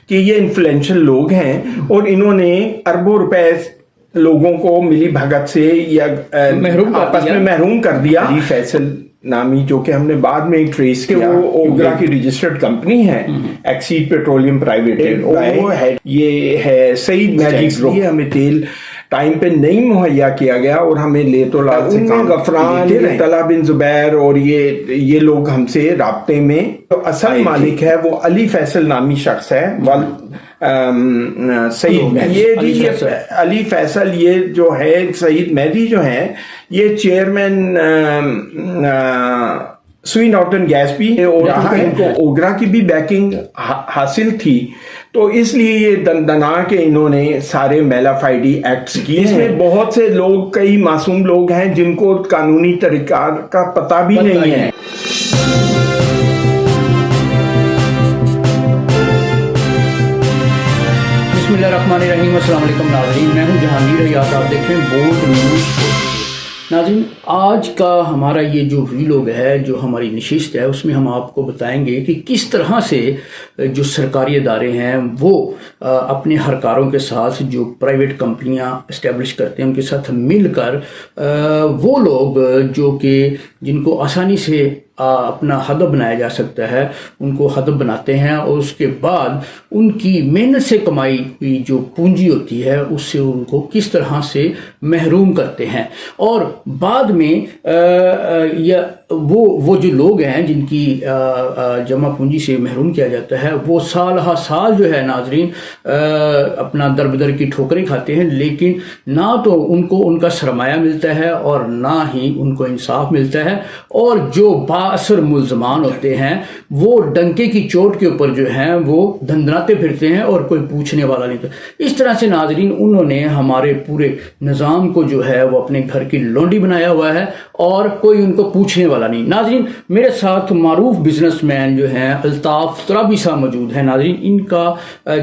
کہ یہ انفلوئنشل لوگ ہیں اور انہوں نے اربوں روپے لوگوں کو ملی بھگت سے یا آپس میں محروم کر دیا. علی فیصل نامی جو کہ ہم نے بعد میں ٹریس کیا, وہ اوگرا کی رجسٹرڈ کمپنی ہے, ایکسیڈ پیٹرولیم پرائیویٹ. یہ ہے سعید میجک گروپ. یہ ہمیں تیل ٹائم پہ نہیں مہیا کیا گیا اور ہمیں لیت و لات سے کام غفران, طلحہ بن زبیر اور یہ لوگ ہم سے رابطے میں. تو اصل مالک ہے وہ علی فیصل نامی شخص ہے. سعید علی فیصل یہ جو ہے, سعید مہدی جو ہے یہ چیئرمین سوئی نارٹن گیس بھی ہے اور ان کو اوگرا کی بھی بیکنگ حاصل تھی. تو اس لیے یہ دندنا کے انہوں نے سارے میلا فائڈی ایکٹس کیے. اس میں بہت سے لوگ, کئی معصوم لوگ ہیں جن کو قانونی طریقہ کا پتہ بھی نہیں ہے. بسم اللہ الرحمن الرحیم. السلام علیکم ناظرین, میں ہوں جہانگیر حیات, آپ دیکھ رہے ہیں بولڈ نیوز. ناظرین, آج کا ہمارا یہ جو ویلوگ ہے, جو ہماری نشست ہے, اس میں ہم آپ کو بتائیں گے کہ کس طرح سے جو سرکاری ادارے ہیں وہ اپنے ہرکاروں کے ساتھ جو پرائیویٹ کمپنیاں اسٹیبلش کرتے ہیں ان کے ساتھ مل کر وہ لوگ جو کہ جن کو آسانی سے اپنا ہدف بنایا جا سکتا ہے ان کو ہدف بناتے ہیں, اور اس کے بعد ان کی محنت سے کمائی ہوئی جو پونجی ہوتی ہے اس سے ان کو کس طرح سے محروم کرتے ہیں. اور بعد میں وہ جو لوگ ہیں جن کی جمع پونجی سے محروم کیا جاتا ہے وہ سال ہر سال جو ہے ناظرین اپنا در بدر کی ٹھوکریں کھاتے ہیں, لیکن نہ تو ان کو ان کا سرمایہ ملتا ہے اور نہ ہی ان کو انصاف ملتا ہے, اور جو بااثر ملزمان ہوتے ہیں وہ ڈنکے کی چوٹ کے اوپر جو ہیں وہ دھندناتے پھرتے ہیں اور کوئی پوچھنے والا نہیں. اس طرح سے ناظرین انہوں نے ہمارے پورے نظام کو جو ہے وہ اپنے گھر کی لونڈی بنایا ہوا ہے اور کوئی ان کو پوچھنے والا نہیں. ناظرین, میرے ساتھ معروف بزنس مین جو ہیں الطاف ترابی صاحب موجود ہیں. ناظرین, ان کا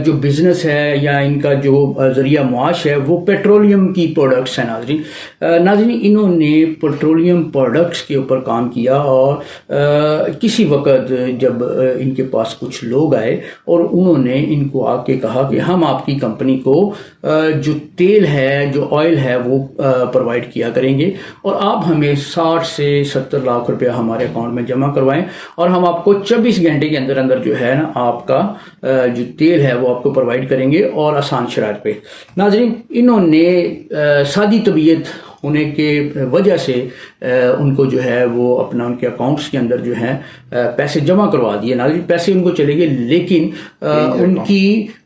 جو بزنس ہے یا ان کا جو ذریعہ معاش ہے وہ پیٹرولیم کی پروڈکٹس ہیں. ناظرین انہوں نے پیٹرولیم پروڈکٹس کے اوپر کام کیا, اور کسی وقت جب ان کے پاس کچھ لوگ آئے اور انہوں نے ان کو آ کے کہا کہ ہم آپ کی کمپنی کو جو تیل ہے, جو آئل ہے وہ پرووائڈ کیا کریں گے, اور آپ ہمیں 60 سے 70 لاکھ روپیہ ہمارے اکاؤنٹ میں جمع کروائیں, اور ہم آپ کو 24 گھنٹے کے اندر اندر جو ہے نا آپ کا جو تیل ہے وہ آپ کو پرووائڈ کریں گے اور آسان شرائط پہ. ناظرین, انہوں نے سادی طبیعت ہونے کے وجہ سے ان کو جو ہے وہ اپنا ان کے اکاؤنٹس کے اندر جو ہے پیسے جمع کروا دیے. ناظرین, پیسے ان کو چلے گئے, لیکن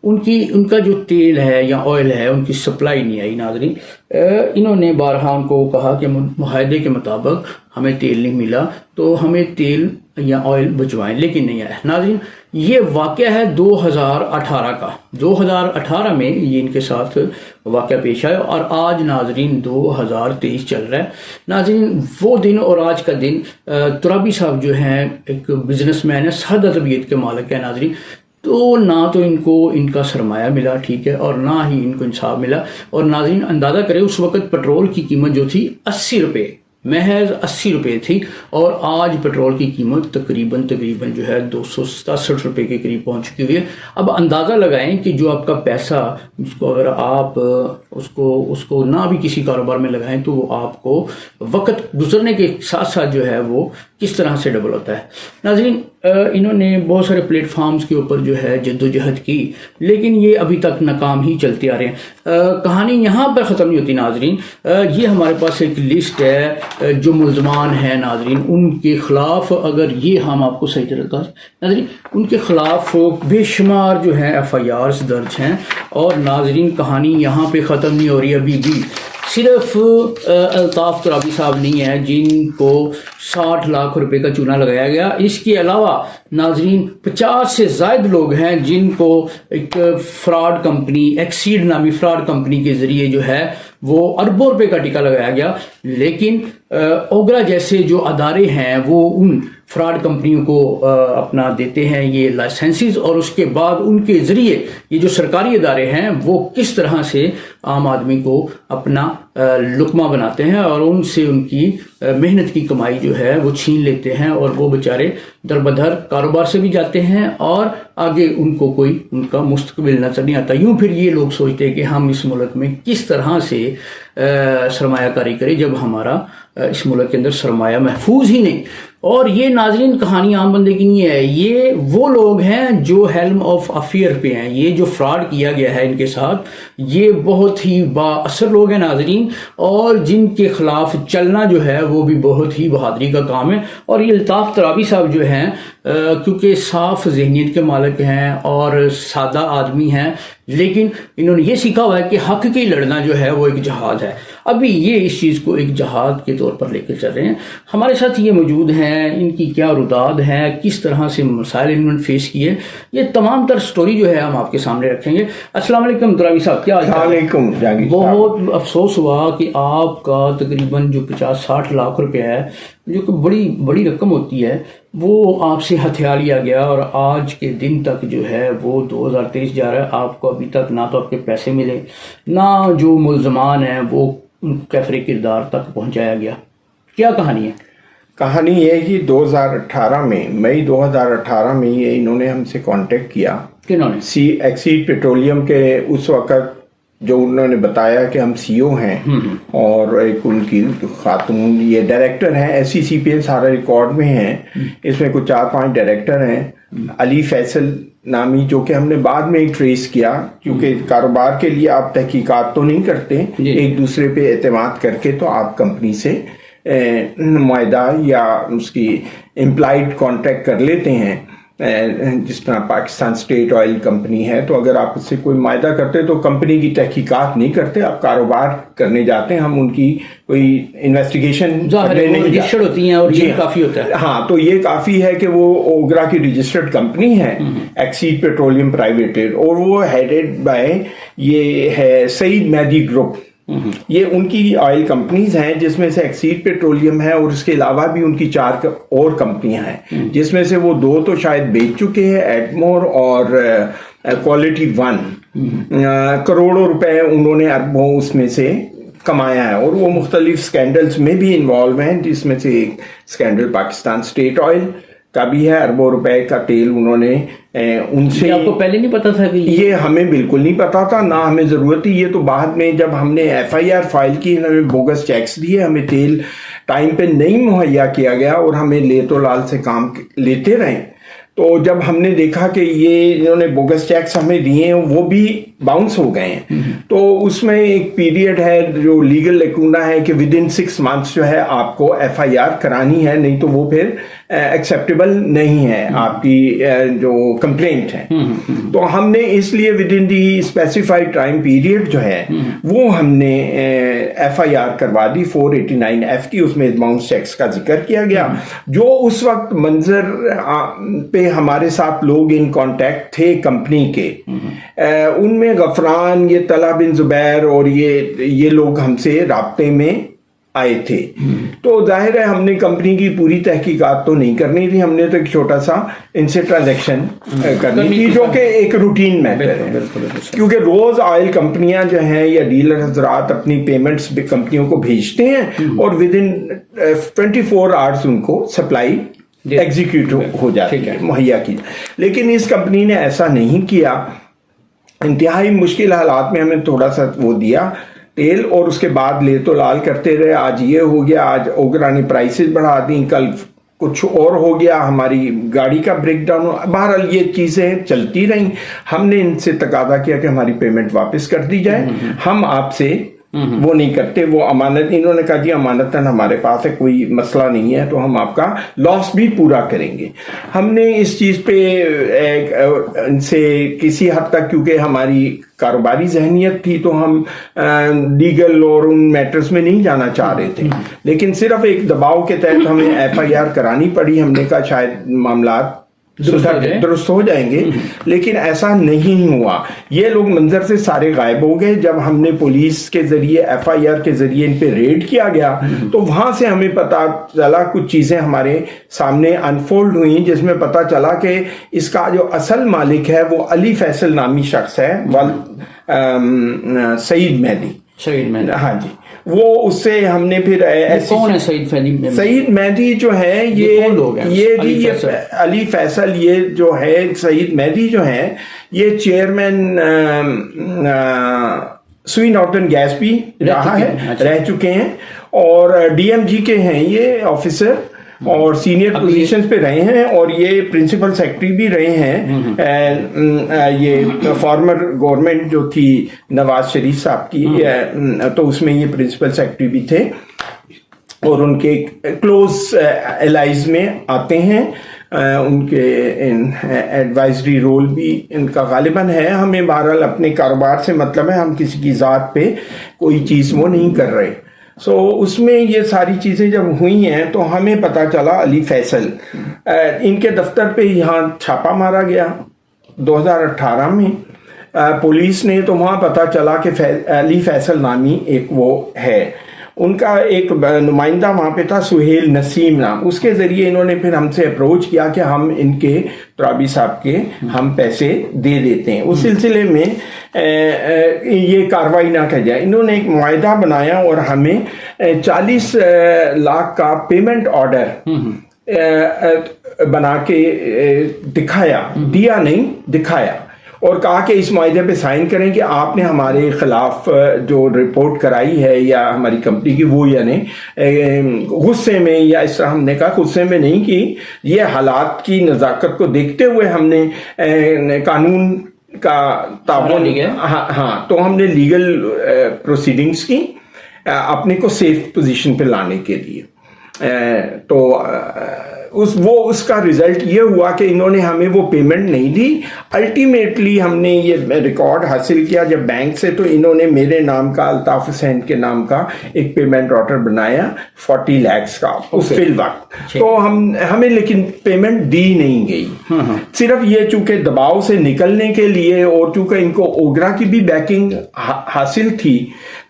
ان کا جو تیل ہے یا آئل ہے ان کی سپلائی نہیں آئی. ناظرین, انہوں نے بارہا ان کو کہا کہ معاہدے کے مطابق ہمیں تیل نہیں ملا تو ہمیں تیل یا آئل بھجوائیں, لیکن نہیں آیا. ناظرین, یہ واقعہ ہے 2018 کا. 2018 میں یہ ان کے ساتھ واقعہ پیش آیا, اور آج ناظرین 2023 چل رہا ہے. ناظرین, وہ دن اور آج کا دن, ترابی صاحب جو ہیں ایک بزنس مین ہے, سادہ طبیعت کے مالک ہے. ناظرین, تو نہ تو ان کو ان کا سرمایہ ملا, ٹھیک ہے, اور نہ ہی ان کو انصاف ملا. اور ناظرین اندازہ کریں اس وقت پٹرول کی قیمت جو تھی 80 روپے, محض 80 روپے تھی, اور آج پیٹرول کی قیمت تقریباً جو ہے 267 روپے کے قریب پہنچ چکی ہوئی ہے. اب اندازہ لگائیں کہ جو آپ کا پیسہ اس کو اگر آپ اس کو نہ بھی کسی کاروبار میں لگائیں تو وہ آپ کو وقت گزرنے کے ساتھ ساتھ جو ہے وہ کس طرح سے ڈبل ہوتا ہے. ناظرین, انہوں نے بہت سارے پلیٹ فارمز کے اوپر جو ہے جد و جہد کی, لیکن یہ ابھی تک ناکام ہی چلتے آ رہے ہیں. کہانی یہاں پر ختم نہیں ہوتی. ناظرین, یہ ہمارے پاس ایک لسٹ ہے جو ملزمان ہیں. ناظرین, ان کے خلاف اگر یہ ہم آپ کو صحیح طرح ناظرین ان کے خلاف بے شمار جو ہیں FIRs درج ہیں, اور ناظرین کہانی یہاں پہ ختم نہیں ہو رہی. ابھی بھی صرف الطاف ترابی صاحب نہیں ہیں جن کو 60 لاکھ روپے کا چونا لگایا گیا. اس کے علاوہ ناظرین 50 سے زائد لوگ ہیں جن کو ایک فراڈ کمپنی, ایکسیڈ نامی فراڈ کمپنی کے ذریعے جو ہے وہ اربوں روپے کا ٹکا لگایا گیا. لیکن اوگرا جیسے جو ادارے ہیں وہ ان فراڈ کمپنیوں کو اپنا دیتے ہیں یہ لائسنسز, اور اس کے بعد ان کے ذریعے یہ جو سرکاری ادارے ہیں وہ کس طرح سے عام آدمی کو اپنا لقمہ بناتے ہیں اور ان سے ان کی محنت کی کمائی جو ہے وہ چھین لیتے ہیں، اور وہ بیچارے در بدر کاروبار سے بھی جاتے ہیں اور آگے ان کو کوئی ان کا مستقبل نظر نہیں آتا۔ یوں پھر یہ لوگ سوچتے ہیں کہ ہم اس ملک میں کس طرح سے سرمایہ کاری کریں جب ہمارا اس ملک کے اندر سرمایہ محفوظ ہی نہیں۔ اور یہ ناظرین کہانی عام بندے کی نہیں ہے، یہ وہ لوگ ہیں جو ہیلم آف افیئر پہ ہیں۔ یہ جو فراڈ کیا گیا ہے ان کے ساتھ، یہ بہت ہی با اثر لوگ ہیں ناظرین، اور جن کے خلاف چلنا جو ہے وہ بھی بہت ہی بہادری کا کام ہے۔ اور یہ الطاف ترابی صاحب جو ہیں کیونکہ صاف ذہنیت کے مالک ہیں اور سادہ آدمی ہیں، لیکن انہوں نے یہ سیکھا ہوا ہے کہ حق کی لڑنا جو ہے وہ ایک جہاد ہے۔ ابھی یہ اس چیز کو ایک جہاد کے طور پر لے کے چل رہے ہیں۔ ہمارے ساتھ یہ موجود ہیں، ان کی کیا رداد ہے، کس طرح سے مسائل انہوں نے فیس کیے، یہ تمام تر سٹوری جو ہے ہم آپ کے سامنے رکھیں گے۔ السلام علیکم ترابی صاحب، کیا حال ہے؟ السلام علیکم جاگیر صاحب۔ بہت افسوس ہوا کہ آپ کا تقریباً جو 50-60 لاکھ روپے ہے، جو کہ بڑی رقم ہوتی ہے، وہ آپ سے ہتھیا لیا گیا، اور آج کے دن تک جو ہے وہ 2023 جا رہا ہے، آپ کو ابھی تک نہ تو آپ کے پیسے ملے، نہ جو ملزمان ہیں وہ کیفر کردار تک پہنچایا گیا۔ کیا کہانی ہے؟ کہانی یہ ہے کہ 2018 میں مئی 2018 میں یہ انہوں نے ہم سے کانٹیکٹ کیا۔ کنہوں نے؟ ایکسیڈ پیٹرولیم کے اس وقت جو انہوں نے بتایا کہ ہم سی او ہیں، اور ایک ان کی خاتون یہ ڈائریکٹر ہیں، ایس سی سی پی سارا ریکارڈ میں ہیں، اس میں کچھ 4-5 ڈائریکٹر ہیں۔ علی فیصل نامی، جو کہ ہم نے بعد میں ہی ٹریس کیا، کیونکہ کاروبار کے لیے آپ تحقیقات تو نہیں کرتے ایک دوسرے پہ اعتماد کر کے، تو آپ کمپنی سے معاہدہ یا اس کی امپلائڈ کانٹریکٹ کر لیتے ہیں۔ جس طرح پاکستان اسٹیٹ آئل کمپنی ہے، تو اگر آپ اس سے کوئی معاہدہ کرتے تو کمپنی کی تحقیقات نہیں کرتے، آپ کاروبار کرنے جاتے ہیں، ہم ان کی کوئی انویسٹیگیشن رجسٹرڈ ہوتی ہیں، اور یہ کافی ہوتا ہے۔ ہاں، تو یہ کافی ہے کہ وہ اوگرا کی رجسٹرڈ کمپنی ہے، ایکسیڈ پیٹرولیم پرائیویٹڈ، اور وہ ہیڈڈ بائی یہ ہے سعید مہدی گروپ۔ یہ ان کی آئل کمپنیز ہیں، جس میں سے ایکسیڈ پیٹرولیم ہے، اور اس کے علاوہ بھی ان کی 4 اور کمپنیاں ہیں، جس میں سے وہ 2 تو شاید بیچ چکے ہیں، ایڈمور اور کوالٹی 1۔ کروڑوں روپے انہوں نے اربوں اس میں سے کمایا ہے، اور وہ مختلف سکینڈلز میں بھی انوالو ہیں، جس میں سے ایک سکینڈل پاکستان اسٹیٹ آئل کا بھی ہے۔ اربوں روپے کا تیل انہوں نے ان سے۔ آپ کو پہلے نہیں پتا تھا کہ یہ ہمیں بالکل نہیں پتا تھا، نہ ہمیں ضرورت تھی۔ یہ تو بعد میں جب ہم نے ایف آئی آر فائل کی، ہمیں بوگس چیکس دیے، ہمیں تیل ٹائم پہ نہیں مہیا کیا گیا، اور ہمیں لیت و لال سے کام لیتے رہے۔ تو جب ہم نے دیکھا کہ یہ انہوں نے بوگس چیکس ہمیں دیے ہیں، وہ بھی باؤنس ہو گئے ہیں، تو اس میں ایک پیریڈ ہے جو لیگل لیکونا ہے کہ ودن 6 months جو ہے آپ کو ایف آئی آر کرانی ہے، نہیں تو وہ پھر ایکسیپٹیبل نہیں ہے آپ کی جو کمپلینٹ ہے۔ تو ہم نے اس لیے ودن دی اسپیسیفائڈ ٹائم پیریڈ جو ہے وہ ہم نے ایف آئی آر کروا دی 489F کی۔ اس میں باؤنس چیکس کا ذکر کیا گیا۔ جو اس وقت منظر پہ ہمارے ساتھ لوگ ان کانٹیکٹ تھے کمپنی کے، ان میں غفران، یہ طلحہ بن زبیر اور یہ لوگ ہم سے رابطے میں آئے تھے۔ تو ظاہر ہے ہم نے کمپنی کی پوری تحقیقات تو نہیں کرنی تھی، ہم نے تو ایک چھوٹا سا ان سے ٹرانزیکشن کرنی تھی، جو کہ ایک روٹین میٹر ہے، کیونکہ روز آئل کمپنیاں جو ہیں یا ڈیلر حضرات اپنی پیمنٹس کمپنیوں کو بھیجتے ہیں، اور ودن 24 hours ان کو سپلائی ایگزیکیوٹ ہو جاتی ہے، مہیا کی۔ لیکن اس کمپنی نے ایسا نہیں کیا، انتہائی مشکل حالات میں ہمیں تھوڑا سا وہ دیا تیل، اور اس کے بعد لے تو لال کرتے رہے۔ آج یہ ہو گیا، آج اوگرا نے پرائسز بڑھا دی، کل کچھ اور ہو گیا، ہماری گاڑی کا بریک ڈاؤن۔ بہرحال یہ چیزیں چلتی رہیں۔ ہم نے ان سے تقاضا کیا کہ ہماری پیمنٹ واپس کر دی جائے، ہم آپ سے وہ نہیں کرتے، وہ امانت، انہوں نے کہا جی امانتاً ہمارے پاس ہے، کوئی مسئلہ نہیں ہے، تو ہم آپ کا لاس بھی پورا کریں گے۔ ہم نے اس چیز پہ ان سے کسی حد تک، کیونکہ ہماری کاروباری ذہنیت تھی، تو ہم لیگل اور ان میٹرز میں نہیں جانا چاہ رہے تھے، لیکن صرف ایک دباؤ کے تحت ہمیں ایف آئی آر کرانی پڑی۔ ہم نے کہا شاید معاملات درست ہو جائیں گے، لیکن ایسا نہیں ہوا۔ یہ لوگ منظر سے سارے غائب ہو گئے۔ جب ہم نے پولیس کے ذریعے ایف آئی آر کے ذریعے ان پہ ریڈ کیا گیا، تو وہاں سے ہمیں پتا چلا، کچھ چیزیں ہمارے سامنے انفولڈ ہوئیں، جس میں پتا چلا کہ اس کا جو اصل مالک ہے وہ علی فیصل نامی شخص ہے، سعید مہدی۔ سعید مہدی, ہاں جی, وہ اس سے ہم نے پھر کون ہے سعید مہدی جو ہے یہ علی فیصل, یہ جو ہے سعید مہدی جو ہے یہ چیئرمین سوئی نارٹن گیس بھی رہ چکے ہیں, اور ڈی ایم جی کے ہیں یہ آفیسر, اور سینئر پوزیشنز پہ رہے ہیں, اور یہ پرنسپل سیکرٹری بھی رہے ہیں. یہ فارمر گورنمنٹ جو تھی نواز شریف صاحب کی, تو اس میں یہ پرنسپل سیکرٹری بھی تھے, اور ان کے کلوز الائز میں آتے ہیں. ان کے ایڈوائزری رول بھی ان کا غالباً ہے. ہمیں بہرحال اپنے کاروبار سے مطلب ہے, ہم کسی کی ذات پہ کوئی چیز وہ نہیں کر رہے. اس میں یہ ساری چیزیں جب ہوئی ہیں تو ہمیں پتہ چلا علی فیصل, ان کے دفتر پہ یہاں چھاپا مارا گیا 2018 میں. پولیس نے تو وہاں پتہ چلا کہ علی فیصل نامی ایک وہ ہے, ان کا ایک نمائندہ وہاں پہ تھا سہیل نسیم نام, اس کے ذریعے انہوں نے پھر ہم سے اپروچ کیا کہ ہم ان کے ترابی صاحب کے ہم پیسے دے دیتے ہیں. اس سلسلے میں یہ کاروائی نہ کی جائے, انہوں نے ایک معاہدہ بنایا اور ہمیں 40 لاکھ کا پیمنٹ آرڈر بنا کے دکھایا, دیا نہیں دکھایا, اور کہا کہ اس معاہدے پہ سائن کریں کہ آپ نے ہمارے خلاف جو رپورٹ کرائی ہے یا ہماری کمپنی کی وہ, یعنی غصے میں یا اس طرح. ہم نے کہا غصے میں نہیں کی, یہ حالات کی نزاکت کو دیکھتے ہوئے ہم نے قانون کا تعاون, ہاں, تو ہم نے لیگل پروسیڈنگز کی اپنے کو سیف پوزیشن پہ لانے کے لیے. تو اس کا رزلٹ یہ ہوا کہ انہوں نے ہمیں وہ پیمنٹ نہیں دی. الٹیمیٹلی ہم نے یہ ریکارڈ حاصل کیا جب بینک سے, تو انہوں نے میرے نام کا, الطاف حسین کے نام کا ایک پیمنٹ آرڈر بنایا 40 لاکھ کا اس فی الوقت. تو ہمیں لیکن پیمنٹ دی نہیں گئی, صرف یہ چونکہ دباؤ سے نکلنے کے لیے, اور چونکہ ان کو اوگرا کی بھی بیکنگ حاصل تھی,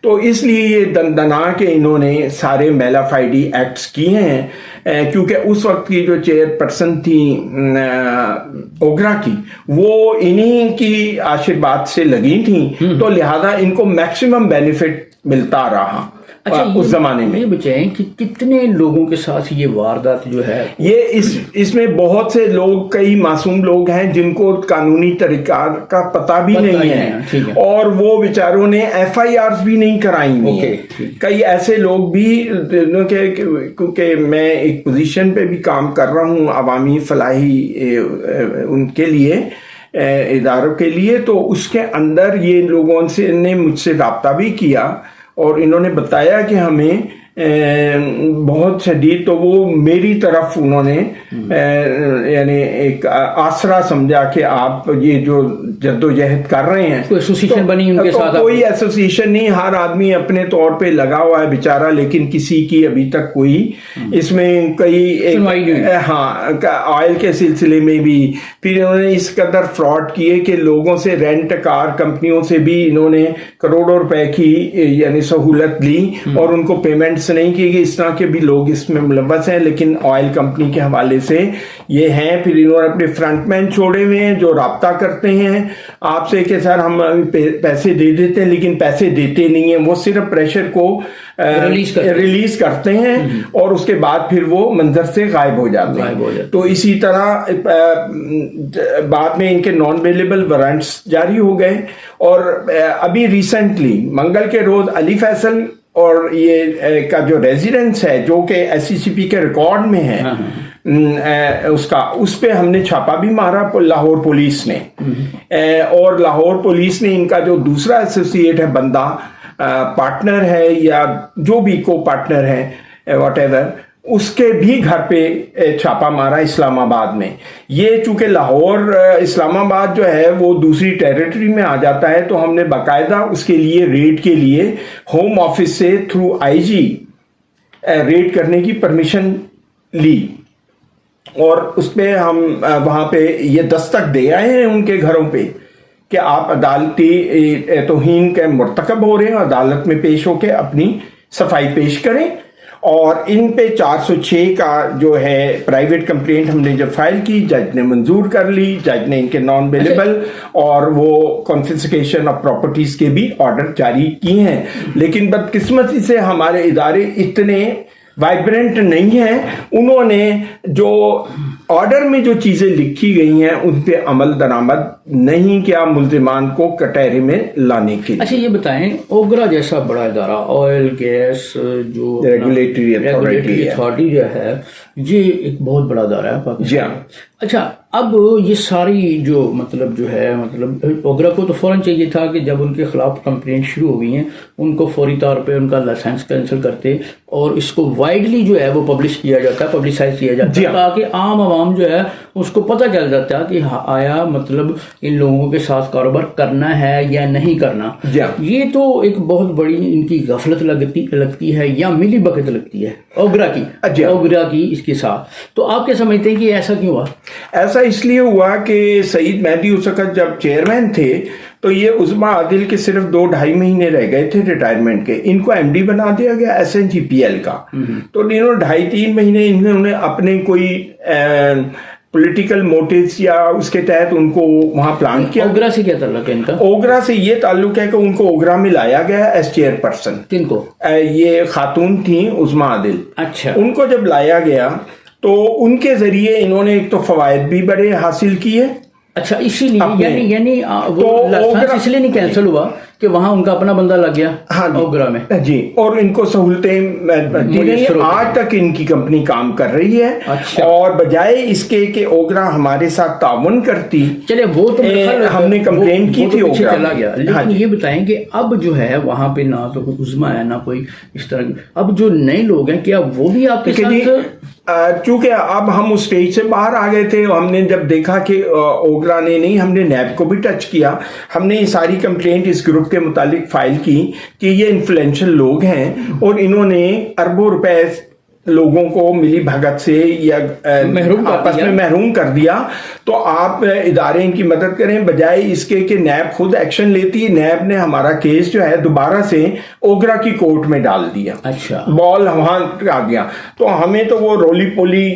تو اس لیے یہ دندنا کہ انہوں نے سارے میلا فائڈی ایکٹس کیے ہیں. کیونکہ اس وقت کی جو چیئر پرسن تھی اوگرا کی, وہ انہی کی آشیرواد سے لگی تھیں, تو لہذا ان کو میکسیمم بینیفٹ ملتا رہا. اس زمانے میں یہ بچائیں کہ کتنے لوگوں کے ساتھ یہ واردات جو ہے, یہ اس میں بہت سے لوگ, کئی معصوم لوگ ہیں جن کو قانونی طریقہ کا پتہ بھی نہیں ہے, اور وہ بیچاروں نے FIRs بھی نہیں کرائی ہیں. کئی ایسے لوگ بھی, کیونکہ میں ایک پوزیشن پہ بھی کام کر رہا ہوں عوامی فلاحی ان کے لیے, اداروں کے لیے, تو اس کے اندر یہ لوگوں سے نے مجھ سے رابطہ بھی کیا, اور انہوں نے بتایا کہ ہمیں بہت شدید, تو وہ میری طرف انہوں نے یعنی ایک آسرا سمجھا کہ آپ یہ جو جد و جہد کر رہے ہیں, کوئی ایسوسیشن بنی ان کے ساتھ؟ کوئی ایسوسیشن نہیں, ہر آدمی اپنے طور پہ لگا ہوا ہے بیچارہ, لیکن کسی کی ابھی تک کوئی اس میں کئی, ہاں, آئل کے سلسلے میں بھی پھر انہوں نے اس قدر فراڈ کیے کہ لوگوں سے رینٹ کار کمپنیوں سے بھی انہوں نے کروڑوں روپے کی یعنی سہولت لی, اور ان کو پیمنٹس نہیں کی گئی. اس طرح کے بھی لوگ اس میں ملوث ہیں, لیکن آئل کمپنی کے حوالے سے یہ ہیں. پھر انہوں نے اپنے فرنٹ مین چھوڑے ہوئے ہیں جو رابطہ کرتے ہیں آپ سے کہ سر ہم پیسے دے دیتے ہیں, لیکن پیسے دیتے نہیں ہیں, وہ صرف پریشر کو ریلیز کرتے ہیں, اور اس کے بعد پھر وہ منظر سے غائب ہو جاتے ہیں. تو اسی طرح بعد میں ان کے نان اویلیبل وارنٹس جاری ہو گئے, اور ابھی ریسنٹلی منگل کے روز علی فیصل اور یہ کا جو ریزیڈنس ہے جو کہ SCCP کے ریکارڈ میں ہے, اس پہ ہم نے چھاپا بھی مارا لاہور پولیس نے, اور لاہور پولیس نے ان کا جو دوسرا ایسوسیٹ ہے بندہ, پارٹنر ہے یا جو بھی کو پارٹنر ہے واٹ ایور, اس کے بھی گھر پہ چھاپا مارا اسلام آباد میں. یہ چونکہ لاہور اسلام آباد جو ہے وہ دوسری ٹیریٹری میں آ جاتا ہے, تو ہم نے باقاعدہ اس کے لیے ریڈ کے لیے ہوم آفس سے تھرو IG ریڈ کرنے کی پرمیشن لی, اور اس پہ ہم وہاں پہ یہ دستک دے آئے ہیں ان کے گھروں پہ کہ آپ عدالتی توہین کے مرتکب ہو رہے ہیں, عدالت میں پیش ہو کے اپنی صفائی پیش کریں. اور ان پہ 406 کا جو ہے پرائیویٹ کمپلینٹ ہم نے جب فائل کی، جج نے منظور کر لی، جج نے ان کے نان بیلیبل اور وہ کانفسکیشن آف پراپرٹیز کے بھی آرڈر جاری کیے ہیں. لیکن بدقسمتی سے ہمارے ادارے اتنے وائبرنٹ نہیں ہیں، انہوں نے جو آرڈر میں جو چیزیں لکھی گئی ہیں ان پہ عمل درآمد نہیں کیا ملزمان کو کٹہرے میں لانے کے لیے. اچھا یہ بتائیں، اوگرا جیسا بڑا ادارہ، آئل گیس جو ریگولیٹری اتھارٹی جو ہے، یہ ایک بہت بڑا ادارہ ہے پاکستان. اچھا اب یہ ساری جو مطلب اوگرا کو تو فوراً چاہیے تھا کہ جب ان کے خلاف کمپلینٹ شروع ہو گئی ہیں ان کو فوری طور پہ ان کا لائسنس کینسل کرتے اور اس کو وائڈلی جو ہے وہ پبلش کیا جاتا ہے، پبلسائز کیا جاتا ہے، تاکہ عام عوام جو ہے اس کو پتہ چل جاتا ہے کہ آیا مطلب ان لوگوں کے ساتھ کاروبار کرنا ہے یا نہیں کرنا. یہ تو ایک بہت بڑی ان کی غفلت لگتی ہے یا ملی بھگت لگتی ہے اوگرا کی اس کے ساتھ. تو آپ کیا سمجھتے ہیں کہ ایسا کیوں ہوا؟ ایسا اس لیے ہوا کہ سعید مہدی اس وقت جب چیئرمین تھے تو یہ عظمیٰ عادل کے صرف 2-2.5 مہینے رہ گئے تھے ریٹائرمنٹ کے، ان کو ایم ڈی بنا دیا گیا SNGPL کا. تو انہوں 2.5-3 مہینے انہوں نے اپنے کوئی پولیٹیکل موٹیوز یا اس کے تحت ان کو وہاں پلان کیا. اوگرا سے کیا تعلق ہے ان کا؟ اوگرا سے یہ تعلق ہے کہ ان کو اوگرا میں لایا گیا ایز چیئر پرسن. کن کو؟ یہ خاتون تھیں عظمیٰ عادل. اچھا. ان کو جب لایا گیا تو ان کے ذریعے انہوں نے ایک تو فوائد بھی بڑے حاصل کیے. اچھا اسی لیے یعنی وہ لائسنس اس لیے نہیں کینسل ہوا کہ وہاں ان کا اپنا بندہ لگ گیا اوگرا میں. جی، اور ان کو سہولتیں آج تک ان کی کمپنی کام کر رہی ہے. اور بجائے اس کے کہ اوگرا ہمارے ساتھ تعاون کرتی، چلے وہ تو ہم نے کمپلین کی تھی اوگرا چلا گیا. لیکن یہ بتائیں کہ اب جو ہے وہاں پہ نہ تو کوئی عظمیٰ ہے نہ کوئی اس طرح، اب جو نئے لوگ ہیں کیا وہ بھی آپ کے ساتھ؟ چونکہ اب ہم اس سٹیج سے باہر آ گئے تھے، ہم نے جب دیکھا کہ اوگرا نے نہیں، ہم نے نیب کو بھی ٹچ کیا، ہم نے یہ ساری کمپلینٹ اس گروپ کے متعلق فائل کی کہ یہ انفلوئنشل لوگ ہیں اور انہوں نے اربوں روپے لوگوں کو ملی بھگت سے یا آپس میں محروم کر دیا. تو آپ ادارے ان کی مدد کریں بجائے اس کے کہ نیب خود ایکشن لیتی ہے. نیب نے ہمارا کیس جو ہے دوبارہ سے اوگرا کی کورٹ میں ڈال دیا. اچھا. بال وہاں آ گیا تو ہمیں تو وہ رولی پولی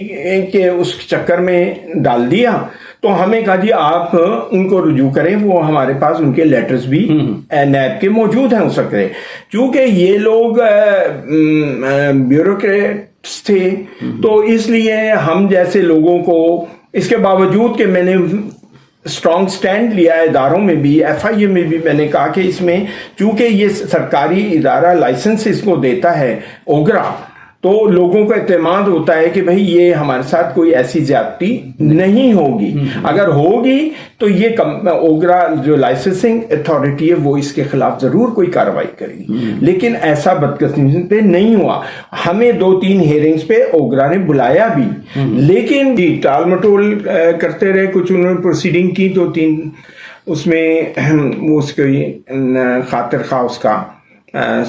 کے اس چکر میں ڈال دیا. تو ہمیں کہا جی آپ ان کو رجوع کریں، وہ ہمارے پاس ان کے لیٹرز بھی نیب کے موجود ہیں. ہو سکتے چونکہ یہ لوگ بیوروکریٹس تھے تو اس لیے ہم جیسے لوگوں کو، اس کے باوجود کہ میں نے اسٹرانگ سٹینڈ لیا ہے اداروں میں بھی، FIA میں بھی میں نے کہا کہ اس میں چونکہ یہ سرکاری ادارہ لائسنس اس کو دیتا ہے اوگرا، تو لوگوں کو اعتماد ہوتا ہے کہ بھئی یہ ہمارے ساتھ کوئی ایسی زیادتی نہیں ہوگی. اگر ہوگی تو یہ اوگرا جو لائسنسنگ اتھارٹی ہے وہ اس کے خلاف ضرور کوئی کارروائی کرے گی. لیکن ایسا بدقسمتی پہ نہیں ہوا. ہمیں 2-3 ہیئرنگز پہ اوگرا نے بلایا بھی، لیکن ٹال مٹول کرتے رہے. کچھ انہوں نے پروسیڈنگ کی 2-3، اس میں اس کی خاطر خواہ اس کا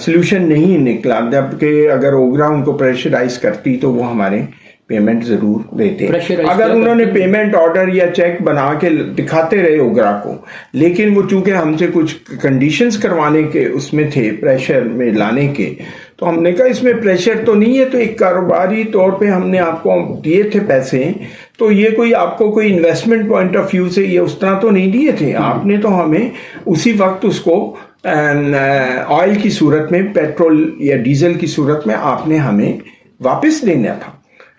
سلوشن نہیں نکلا. جبکہ اگر اوگرا ان کو پریشرائز کرتی تو وہ ہمارے پیمنٹ ضرور دیتے. اگر انہوں نے پیمنٹ آرڈر یا چیک بنا کے دکھاتے رہے اوگرا کو، لیکن وہ چونکہ ہم سے کچھ کنڈیشنز کروانے کے اس میں تھے، پریشر میں لانے کے، تو ہم نے کہا اس میں پریشر تو نہیں ہے، تو ایک کاروباری طور پہ ہم نے آپ کو دیے تھے پیسے، تو یہ کوئی آپ کو کوئی انویسٹمنٹ پوائنٹ آف ویو سے یہ اس طرح تو نہیں دیے تھے. آپ نے تو ہمیں اسی وقت اس کو آئل کی صورت میں، پیٹرول یا ڈیزل کی صورت میں آپ نے ہمیں واپس دینا تھا،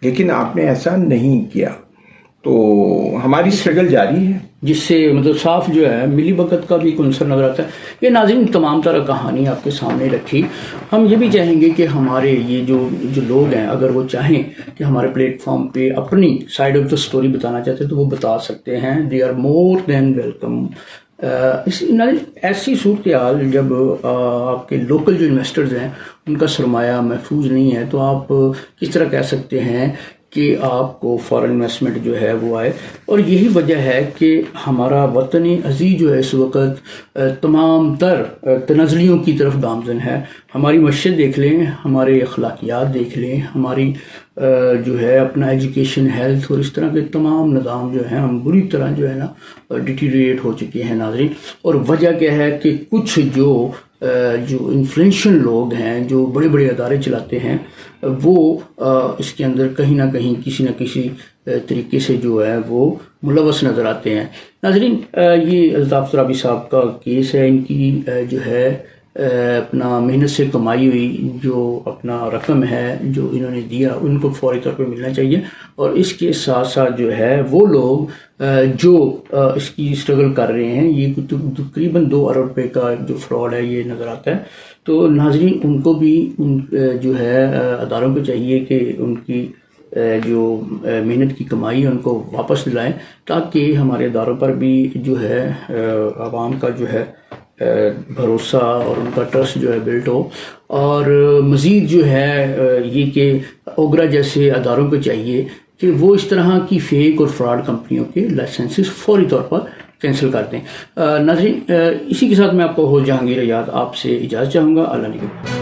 لیکن آپ نے ایسا نہیں کیا. تو ہماری اسٹرگل جاری ہے، جس سے مطلب صاف جو ہے ملی بھگت کا بھی عنصر نظر آتا ہے. یہ ناظرین تمام طرح کہانی آپ کے سامنے رکھی. ہم یہ بھی چاہیں گے کہ ہمارے یہ جو لوگ ہیں اگر وہ چاہیں کہ ہمارے پلیٹ فارم پہ اپنی سائڈ آف دا اسٹوری بتانا چاہتے ہیں تو وہ بتا سکتے ہیں. They are more than welcome. ایسی صورتحال جب آپ کے لوکل جو انویسٹرز ہیں ان کا سرمایہ محفوظ نہیں ہے تو آپ کس طرح کہہ سکتے ہیں کہ آپ کو فارن انویسٹمنٹ جو ہے وہ آئے. اور یہی وجہ ہے کہ ہمارا وطن عزیز جو ہے اس وقت تمام تر تنزلیوں کی طرف گامزن ہے. ہماری معیشت دیکھ لیں، ہمارے اخلاقیات دیکھ لیں، ہماری جو ہے اپنا ایجوکیشن، ہیلتھ اور اس طرح کے تمام نظام جو ہیں ہم بری طرح جو ہے نا ڈیٹیریٹ ہو چکے ہیں ناظرین. اور وجہ کیا ہے کہ کچھ جو جو انفلوئنشل لوگ ہیں جو بڑے بڑے ادارے چلاتے ہیں وہ اس کے اندر کہیں نہ کہیں کسی نہ کسی طریقے سے جو ہے وہ ملوث نظر آتے ہیں. ناظرین یہ الطاف ترابی صاحب کا کیس ہے. ان کی جو ہے اپنا محنت سے کمائی ہوئی جو اپنا رقم ہے جو انہوں نے دیا ان کو فوری طور پہ ملنا چاہیے. اور اس کے ساتھ ساتھ جو ہے وہ لوگ جو اس کی اسٹرگل کر رہے ہیں یہ تقریباً 2 ارب روپے کا جو فراڈ ہے یہ نظر آتا ہے. تو ناظرین ان کو بھی جو ہے اداروں کو چاہیے کہ ان کی جو محنت کی کمائی ہے ان کو واپس دلائیں تاکہ ہمارے اداروں پر بھی جو ہے عوام کا جو ہے بھروسہ اور ان کا ٹرسٹ جو ہے بلٹ ہو. اور مزید جو ہے یہ کہ اوگرا جیسے اداروں کو چاہیے کہ وہ اس طرح کی فیک اور فراڈ کمپنیوں کے لائسنسز فوری طور پر کینسل کر دیں. ناظرین اسی کے ساتھ میں آپ کو جہانگیر ایاز آپ سے اجازت چاہوں گا. اللہ نگہبان.